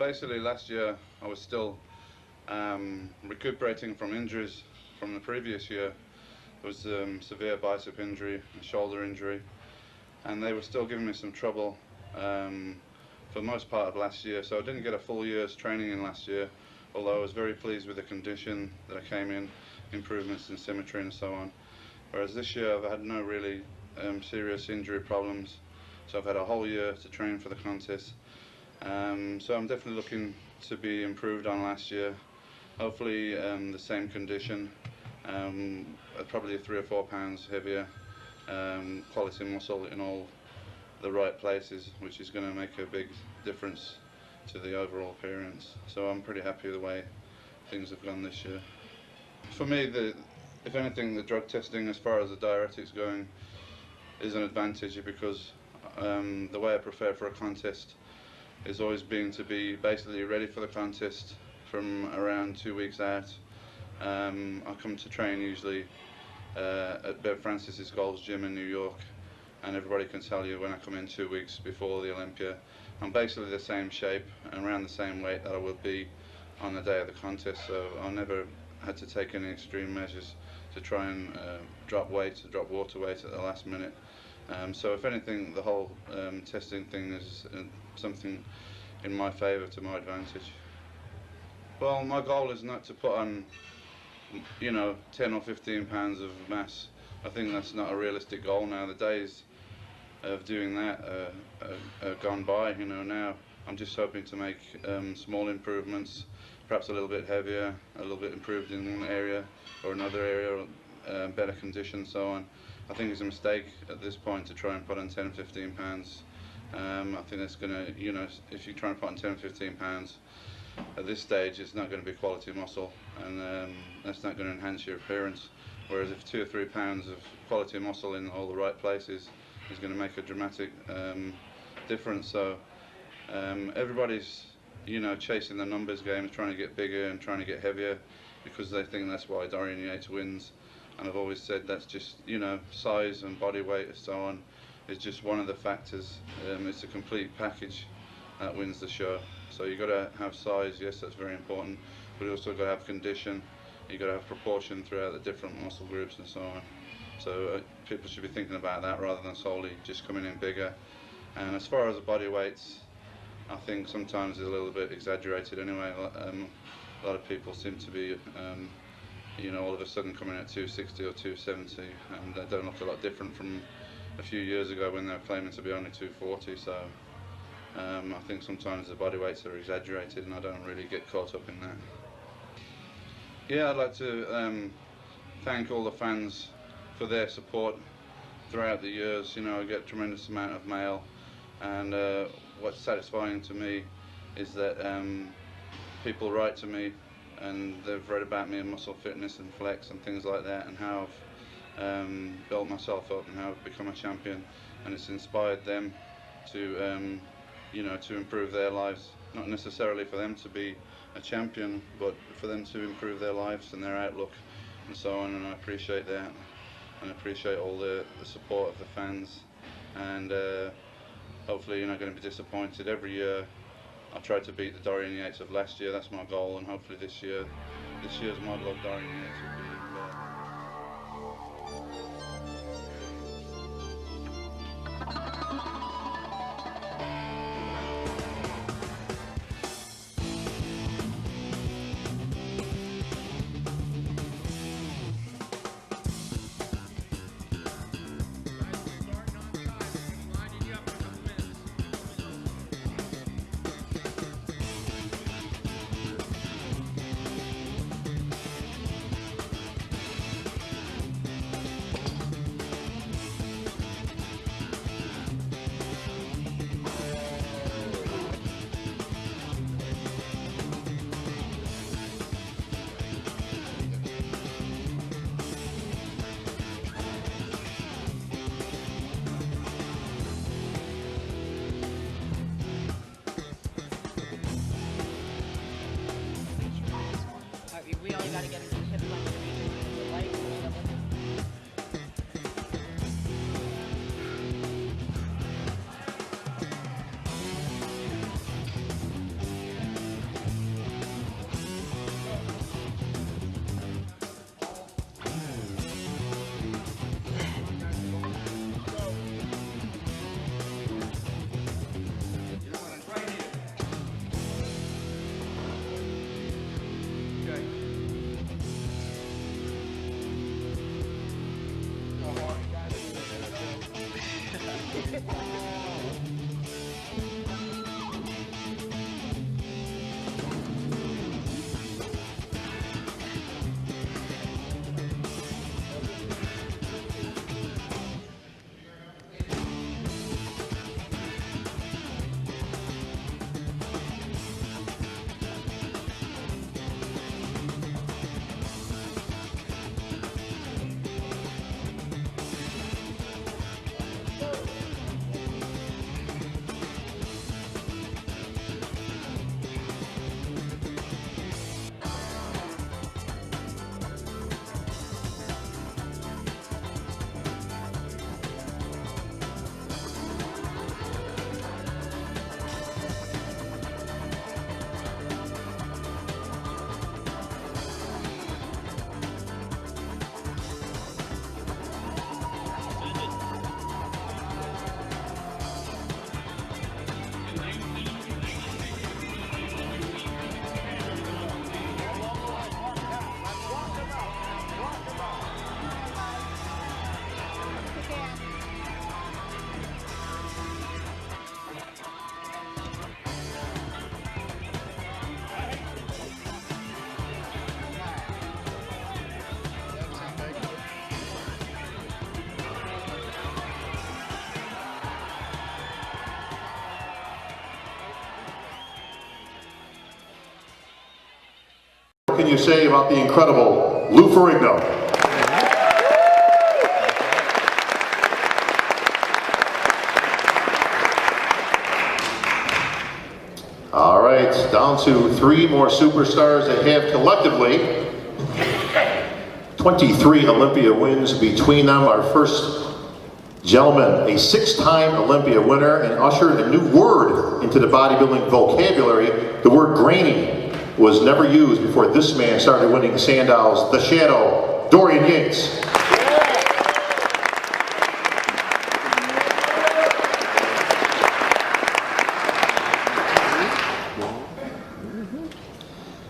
basically last year I was still recuperating from injuries from the previous year. There was severe bicep injury and shoulder injury, and they were still giving me some trouble for most part of last year, so I didn't get a full year's training in last year, although I was very pleased with the condition that I came in, improvements in symmetry and so on. Whereas this year I've had no really serious injury problems, so I've had a whole year to train for the contest. So I'm definitely looking to be improved on last year. Hopefully the same condition, probably 3 or 4 pounds heavier, quality muscle in all the right places, which is going to make a big difference to the overall appearance. So I'm pretty happy with the way things have gone this year. For me, if anything, the drug testing as far as the diuretics going is an advantage, because the way I prepare for a contest is always being to be basically ready for the contest from around 2 weeks out. I come to train usually at Bev Francis's Gold's Gym in New York, and everybody can tell you when I come in 2 weeks before the Olympia, I'm basically the same shape and around the same weight that I would be on the day of the contest, so I never had to take any extreme measures to try and drop weight or drop water weight at the last minute. So if anything, the whole testing thing is something in my favour, to my advantage. Well, my goal is not to put on 10 or 15 pounds of mass. I think that's not a realistic goal now. The days of doing that are gone by. Now I'm just hoping to make small improvements, perhaps a little bit heavier, a little bit improved in one area or another area, better condition, so on. I think it's a mistake at this point to try and put on 10 15 pounds. I think that's going to, if you try and put on 10 15 pounds at this stage, it's not going to be quality muscle, and that's not going to enhance your appearance. Whereas if 2 or 3 pounds of quality muscle in all the right places is going to make a dramatic difference. So everybody's chasing the numbers game, trying to get bigger and trying to get heavier, because they think that's why Dorian Yates wins. And I've always said that's just, size and body weight and so on is just one of the factors. It's a complete package that wins the show. So you've got to have size, yes, that's very important, but you also got to have condition. You've got to have proportion throughout the different muscle groups and so on. So people should be thinking about that rather than solely just coming in bigger. And as far as the body weights, I think sometimes it's a little bit exaggerated anyway. A lot of people seem to be all of a sudden coming at 260 or 270, and they don't look a lot different from a few years ago when they were claiming to be only 240. So I think sometimes the body weights are exaggerated, and I don't really get caught up in that. Yeah, I'd like to thank all the fans for their support throughout the years. I get a tremendous amount of mail, and what's satisfying to me is that people write to me and they've read about me in muscle fitness and flex and things like that, and how I've built myself up and how I've become a champion, and it's inspired them to to improve their lives. Not necessarily for them to be a champion, but for them to improve their lives and their outlook and so on, and I appreciate that, and I appreciate all the support of the fans, and hopefully you're not going to be disappointed. Every year I try to beat the Dorian Yates of last year. That's my goal, and hopefully this year's model of Dorian Yates will be What can you say about the incredible Lou Ferrigno? All right, down to 3 more superstars that have collectively 23 Olympia wins between them. Our first gentleman, a 6-time Olympia winner, and ushered a new word into the bodybuilding vocabulary. The word grainy was never used before this man started winning Sandow's The Shadow, Dorian Yates.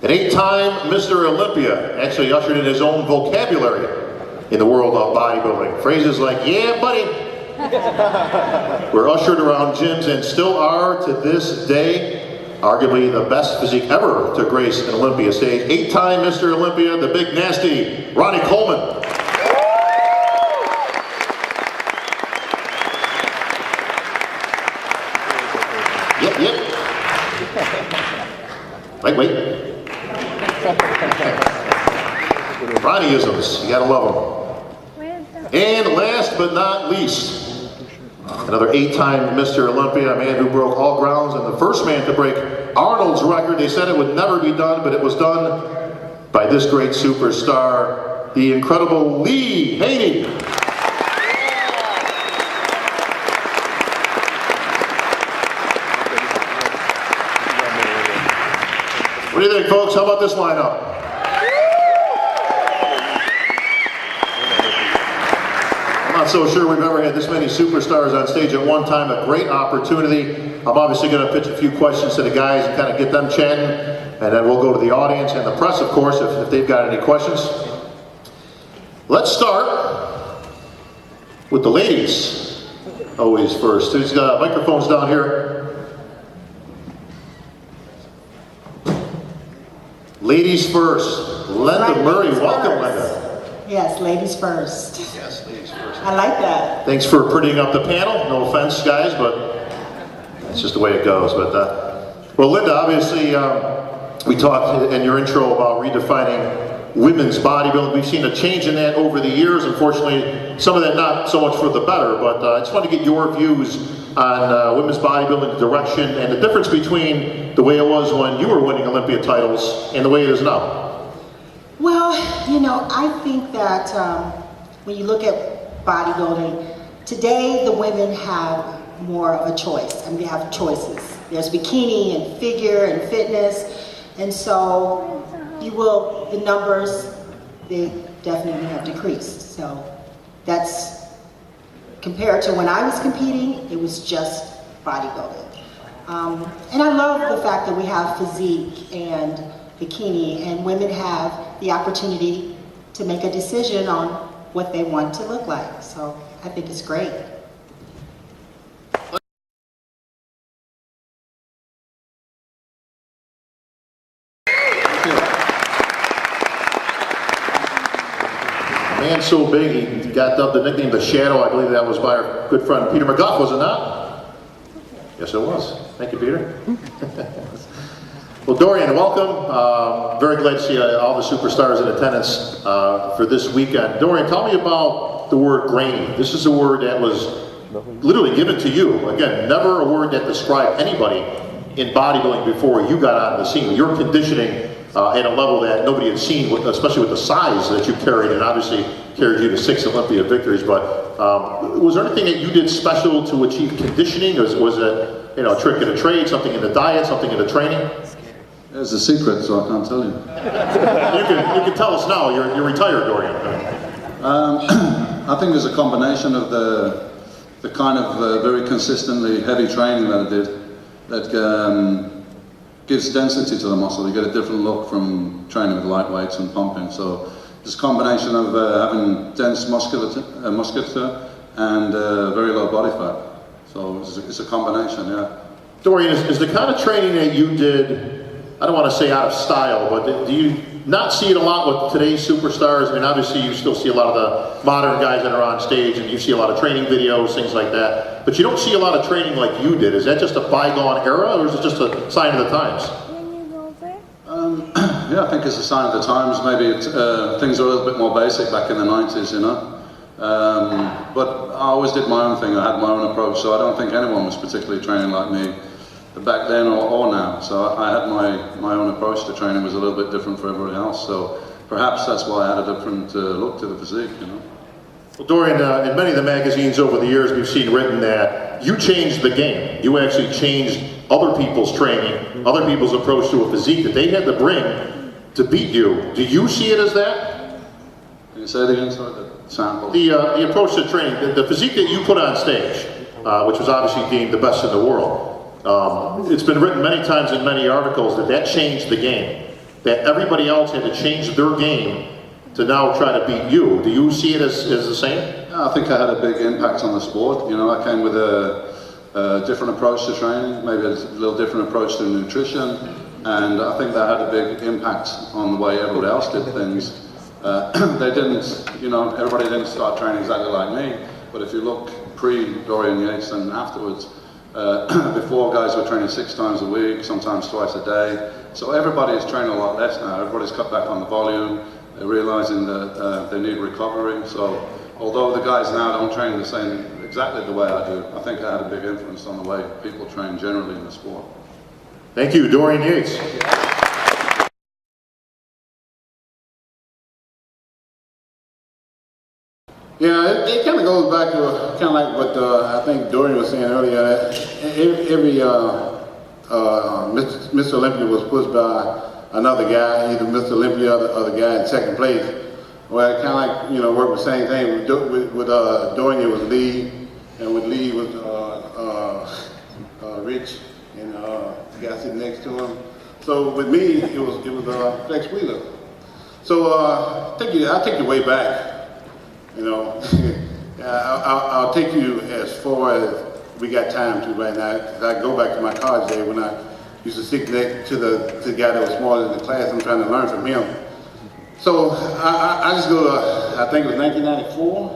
An 8-time Mr. Olympia actually ushered in his own vocabulary in the world of bodybuilding. Phrases like, yeah, buddy, were ushered around gyms and still are to this day. Arguably the best physique ever to grace an Olympia stage. 8-time Mr. Olympia, the big nasty, Ronnie Coleman. Yep. Wait. Ronnieisms, you gotta love them. And last but not least, another 8-time Mr. Olympia, a man who broke all grounds and the first man to break Arnold's record. They said it would never be done, but it was done by this great superstar, the incredible Lee Haney. What do you think, folks? How about this lineup? I'm not so sure we've ever had this many superstars on stage at one time. A great opportunity. I'm obviously going to pitch a few questions to the guys and kind of get them chatting, and then we'll go to the audience and the press, of course, if they've got any questions. Let's start with the ladies. Always first. Who's got microphones down here? Ladies first. Linda Murray, welcome, Linda. Yes, ladies first. Yes, ladies first. I like that. Thanks for prettying up the panel. No offense, guys, but that's just the way it goes. But well, Linda, obviously, we talked in your intro about redefining women's bodybuilding. We've seen a change in that over the years. Unfortunately, some of that not so much for the better, but I just want to get your views on women's bodybuilding direction and the difference between the way it was when you were winning Olympia titles and the way it is now. Well, you know, I think that when you look at bodybuilding, today the women have more of a choice. I mean, they have choices. There's bikini and figure and fitness, and so the numbers, they definitely have decreased. So that's, compared to when I was competing, it was just bodybuilding. And I love the fact that we have physique and bikini, and women have the opportunity to make a decision on what they want to look like. So I think it's great. Man so big, he got dubbed the nickname The Shadow. I believe that was by our good friend Peter McGuff, was it not? Yes, it was. Thank you, Peter. Well, Dorian, welcome. Very glad to see all the superstars in attendance for this weekend. Dorian, tell me about the word grainy. This is a word that was literally given to you. Again, never a word that described anybody in bodybuilding before you got on the scene. Your conditioning at a level that nobody had seen, especially with the size that you carried, and obviously carried you to 6 Olympia victories. But was there anything that you did special to achieve conditioning? Was it, a trick of the trade, something in the diet, something in the training? It's a secret, so I can't tell you. You can tell us now. You're retired, Dorian. I think there's a combination of the kind of very consistently heavy training that I did that gives density to the muscle. You get a different look from training with light weights and pumping. So it's a combination of having dense musculature and very low body fat. So it's a combination, yeah. Dorian, is the kind of training that you did, I don't want to say out of style, but do you not see it a lot with today's superstars? I mean, obviously you still see a lot of the modern guys that are on stage, and you see a lot of training videos, things like that, but you don't see a lot of training like you did. Is that just a bygone era, or is it just a sign of the times? Yeah, I think it's a sign of the times. Maybe things are a little bit more basic back in the 90s, you know. But I always did my own thing. I had my own approach, so I don't think anyone was particularly training like me back then or now. So I had my own approach to training, was a little bit different for everybody else. So perhaps that's why I had a different look to the physique, you know. Well, Dorian, in many of the magazines over the years, we've seen written that you changed the game. You actually changed other people's training, other people's approach to a physique that they had to bring to beat you. Do you see it as that? Can you say it again? Sorry, the sample. The approach to training, the physique that you put on stage, which was obviously deemed the best in the world. It's been written many times in many articles that changed the game. That everybody else had to change their game to now try to beat you. Do you see it as the same? Yeah, I think I had a big impact on the sport. You know, I came with a different approach to training, maybe a little different approach to nutrition, and I think that had a big impact on the way everybody else did things. They didn't, you know, everybody didn't start training exactly like me, but if you look pre-Dorian Yates and afterwards, before guys were training 6 times a week, sometimes twice a day, so everybody is training a lot less now. Everybody's cut back on the volume, they're realizing that they need recovery, so although the guys now don't train exactly the way I do, I think I had a big influence on the way people train generally in the sport. Thank you, Dorian Yates. Yeah, it kind of goes back to kind of like what I think Dorian was saying earlier. Every Mr. Olympia was pushed by another guy, either Mr. Olympia or the guy in second place. Well, it kind of like, you know, worked the same thing. With Dorian, it was Lee, and with Lee was Rich, and the guy sitting next to him. So with me, it was Flex Wheeler. So I'll take you way back. You know, I'll take you as far as we got time to right now. I go back to my college day when I used to sit next to the guy that was smaller in the class. I'm trying to learn from him. So I just go to, I think it was 1994.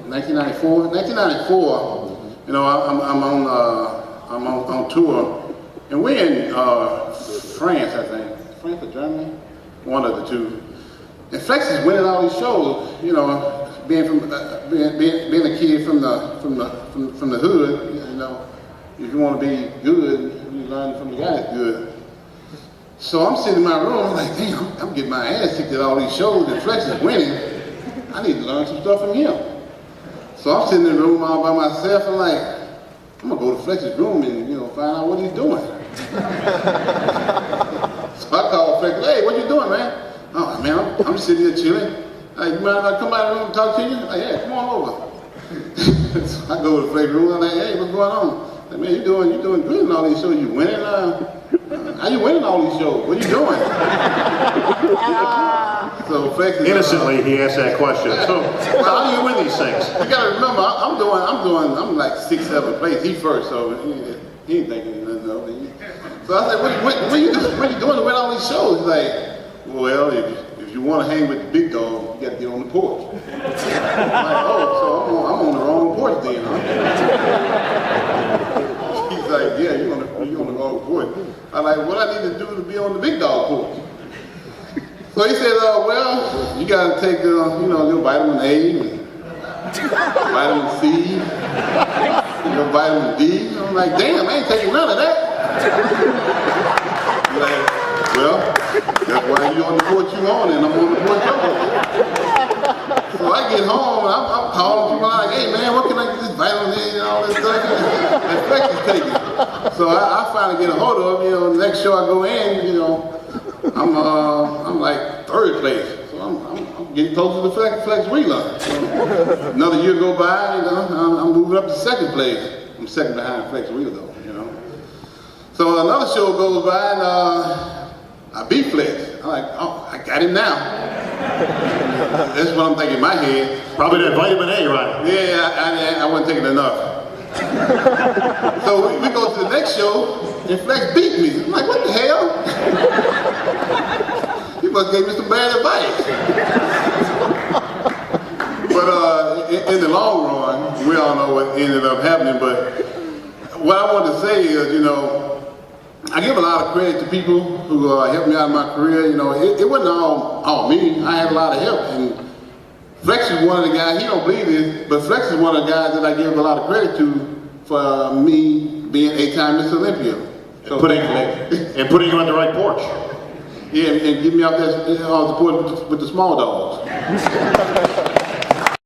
1994. You know, I'm on tour, and we're in France, I think. France or Germany, one of the two. And Flex is winning all these shows. You know. Being a kid from the hood, you know, if you want to be good, you learn from the guy that's good. So I'm sitting in my room, I'm like, damn, I'm getting my ass kicked at all these shows, and Flex is winning. I need to learn some stuff from him. So I'm sitting in the room all by myself, and like, I'm gonna go to Flex's room and, you know, find out what he's doing. So I call Flex, hey, what you doing, man? Oh man, I'm sitting here chilling. Hey, you mind if I come out of the room and talk to you? Like, yeah, come on over. So I go to the Flex room, I'm like, hey, what's going on? Like, man, you doing good in all these shows. You winning? How you winning all these shows? What are you doing? So Flex is, innocently, he asked that question. So how do you win these things? You gotta remember, I'm like 6th, 7th place. He first, so he ain't thinking nothing of it. So I said, what are you doing to win all these shows? He's like, well, if you want to hang with the big dog, you got to get on the porch. I'm like, oh, so I'm on the wrong porch then, huh? He's like, yeah, you're on the wrong porch. I'm like, what I need to do to be on the big dog porch? So he said, well, you got to take, you know, a little vitamin A, and vitamin C, vitamin D. I'm like, damn, I ain't taking none of that. He's like, well, that's why you on the porch you on, and I'm on the porch I'm on. So I get home, and I'm calling people like, hey man, what can I get this vitamin A and all this stuff? And Flex is taking. So I finally get a hold of him, you know, the next show I go in, you know, I'm like 3rd place. So I'm getting closer to Flex Wheeler. So another year go by, you know, I'm moving up to 2nd place. I'm 2nd behind Flex Wheeler though, you know. So another show goes by, and I beat Flex. I'm like, oh, I got him now. That's what I'm thinking in my head. Probably that vitamin A, right? Yeah, I wasn't taking enough. So we go to the next show, and Flex beat me. I'm like, what the hell? You must give me some bad advice. But in the long run, we all know what ended up happening. But what I want to say is, you know, I give a lot of credit to people who helped me out in my career. You know, it wasn't all me. I had a lot of help, and Flex is one of the guys. He don't believe this, but Flex is one of the guys that I give a lot of credit to for me being 8-time Mr. Olympia. So and putting you on the right porch. Yeah, and get me out there on the porch with the small dogs.